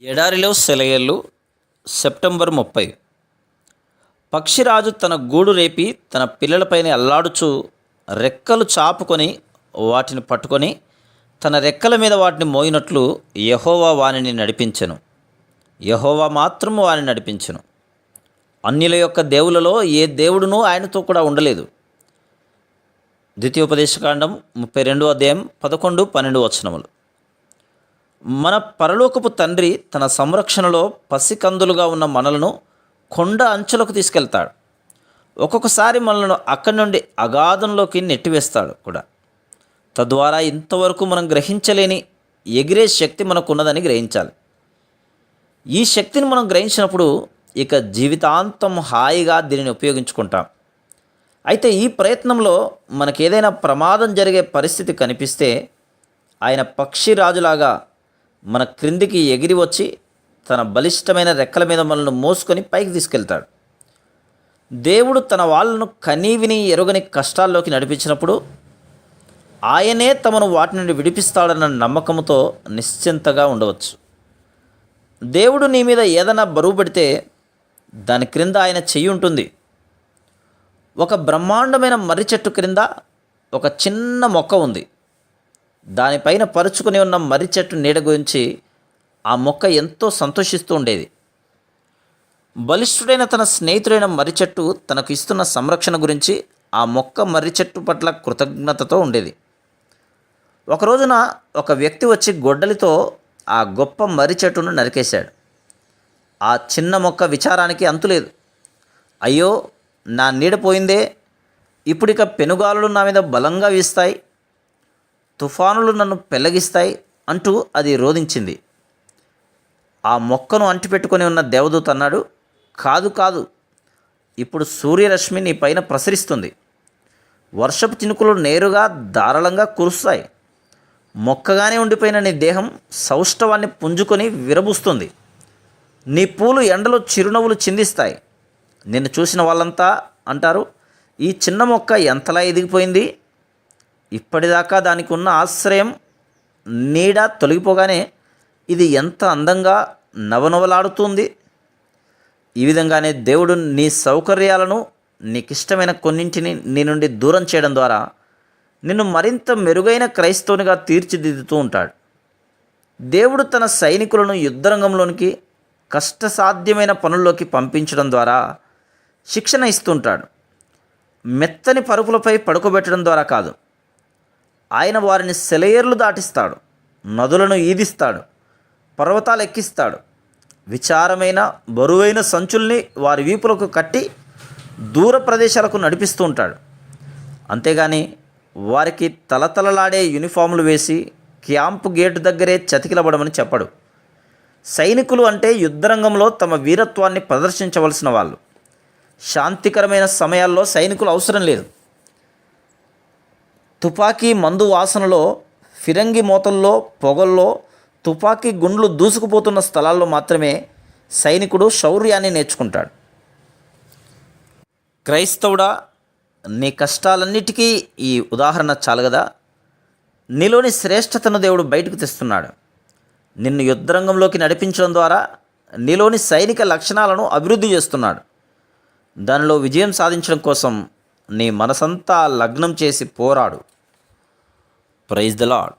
ఎడారిలో సెలయేళ్ళు సెప్టెంబర్ 30. పక్షిరాజు తన గూడు రేపి తన పిల్లలపైన అల్లాడుచూ రెక్కలు చాపుకొని వాటిని పట్టుకొని తన రెక్కల మీద వాటిని మోయినట్లు యెహోవా వానిని నడిపించెను. యెహోవా మాత్రము వానిని నడిపించెను. అన్యుల యొక్క దేవులలో ఏ దేవుడునూ ఆయనతో కూడా ఉండలేదు. ద్వితీయోపదేశకాండం 32వ అధ్యాయం 11, 12 వచనములు. మన పరలోకపు తండ్రి తన సంరక్షణలో పసికందులుగా ఉన్న మనలను కొండ అంచులకు తీసుకెళ్తాడు. ఒక్కొక్కసారి మనలను అక్కడి నుండి అగాధంలోకి నెట్టివేస్తాడు కూడా. తద్వారా ఇంతవరకు మనం గ్రహించలేని ఎగిరే శక్తి మనకున్నదని గ్రహించాలి. ఈ శక్తిని మనం గ్రహించినప్పుడు ఇక జీవితాంతం హాయిగా దీనిని ఉపయోగించుకుంటాం. అయితే ఈ ప్రయత్నంలో మనకేదైనా ప్రమాదం జరిగే పరిస్థితి కనిపిస్తే ఆయన పక్షిరాజులాగా మన క్రిందికి ఎగిరి వచ్చి తన బలిష్టమైన రెక్కల మీద మనల్ని మోసుకొని పైకి తీసుకెళ్తాడు. దేవుడు తన వాళ్ళను కనీవిని ఎరుగని కష్టాల్లోకి నడిపించినప్పుడు ఆయనే తమను వాటి నుండి విడిపిస్తాడన్న నమ్మకంతో నిశ్చింతగా ఉండవచ్చు. దేవుడు నీ మీద ఏదైనా బరువు పెడితే దాని క్రింద ఆయన చెయ్యి ఉంటుంది. ఒక బ్రహ్మాండమైన మర్రి చెట్టు క్రింద ఒక చిన్న మొక్క ఉంది. దానిపైన పరుచుకుని ఉన్న మర్రి చెట్టు నీడ గురించి ఆ మొక్క ఎంతో సంతోషిస్తూ ఉండేది. బలిష్ఠుడైన తన స్నేహితుడైన మర్రి చెట్టు తనకు ఇస్తున్న సంరక్షణ గురించి ఆ మొక్క మర్రి చెట్టు పట్ల కృతజ్ఞతతో ఉండేది. ఒక రోజున ఒక వ్యక్తి వచ్చి గొడ్డలితో ఆ గొప్ప మర్రి చెట్టును నరికేశాడు. ఆ చిన్న మొక్క విచారానికి అంతులేదు. అయ్యో, నా నీడ పోయిందే, ఇప్పుడిక పెనుగాలులు నా మీద బలంగా వీస్తాయి, తుఫానులు నన్ను పెళ్లగిస్తాయి అంటూ అది రోధించింది. ఆ మొక్కను అంటిపెట్టుకొని ఉన్న దేవదూత అన్నాడు, కాదు కాదు, ఇప్పుడు సూర్యరశ్మి నీ పైన ప్రసరిస్తుంది. వర్షపు చినుకులు నేరుగా ధారాళంగా కురుస్తాయి. మొక్కగానే ఉండిపోయిన నీ దేహం సౌష్ఠవాన్ని పుంజుకొని విరబూస్తుంది. నీ పూలు ఎండలో చిరునవ్వులు చిందిస్తాయి. నిన్ను చూసిన వాళ్ళంతా అంటారు, ఈ చిన్న మొక్క ఎంతలా ఎదిగిపోయింది. ఇప్పటిదాకా దానికి ఉన్న ఆశ్రయం నీడ తొలగిపోగానే ఇది ఎంత అందంగా నవనవలాడుతుంది. ఈ విధంగానే దేవుడు నీ సౌకర్యాలను నీకిష్టమైన కొన్నింటిని నీ నుండి దూరం చేయడం ద్వారా నిన్ను మరింత మెరుగైన క్రైస్తవునిగా తీర్చిదిద్దుతూ ఉంటాడు. దేవుడు తన సైనికులను యుద్ధరంగంలోనికి కష్టసాధ్యమైన పనుల్లోకి పంపించడం ద్వారా శిక్షణ ఇస్తుంటాడు. మెత్తని పరుపులపై పడుకోబెట్టడం ద్వారా కాదు. ఆయన వారిని సెలయేర్లు దాటిస్తాడు, నదులను ఈదిస్తాడు, పర్వతాలు ఎక్కిస్తాడు. విచారమైన బరువైన సంచుల్ని వారి వీపులకు కట్టి దూర ప్రదేశాలకు నడిపిస్తూ ఉంటాడు. అంతేగాని వారికి తలతలలాడే యూనిఫాములు వేసి క్యాంపు గేటు దగ్గరే చతికిలబడమని చెప్పడు. సైనికులు అంటే యుద్ధరంగంలో తమ వీరత్వాన్ని ప్రదర్శించవలసిన వాళ్ళు. శాంతికరమైన సమయాల్లో సైనికులు అవసరం లేదు. తుపాకీ మందు వాసనలో, ఫిరంగి మోతల్లో, పొగల్లో, తుపాకీ గుండ్లు దూసుకుపోతున్న స్థలాల్లో మాత్రమే సైనికుడు శౌర్యాన్ని నేర్చుకుంటాడు. క్రైస్తవుడా, నీ కష్టాలన్నిటికీ ఈ ఉదాహరణ చాలు కదా. నీలోని శ్రేష్టతను దేవుడు బయటకు తెస్తున్నాడు. నిన్ను యుద్ధరంగంలోకి నడిపించడం ద్వారా నీలోని సైనిక లక్షణాలను అభివృద్ధి చేస్తున్నాడు. దానిలో విజయం సాధించడం కోసం నీ మనసంతా లగ్నం చేసి పోరాడు. Praise the lord.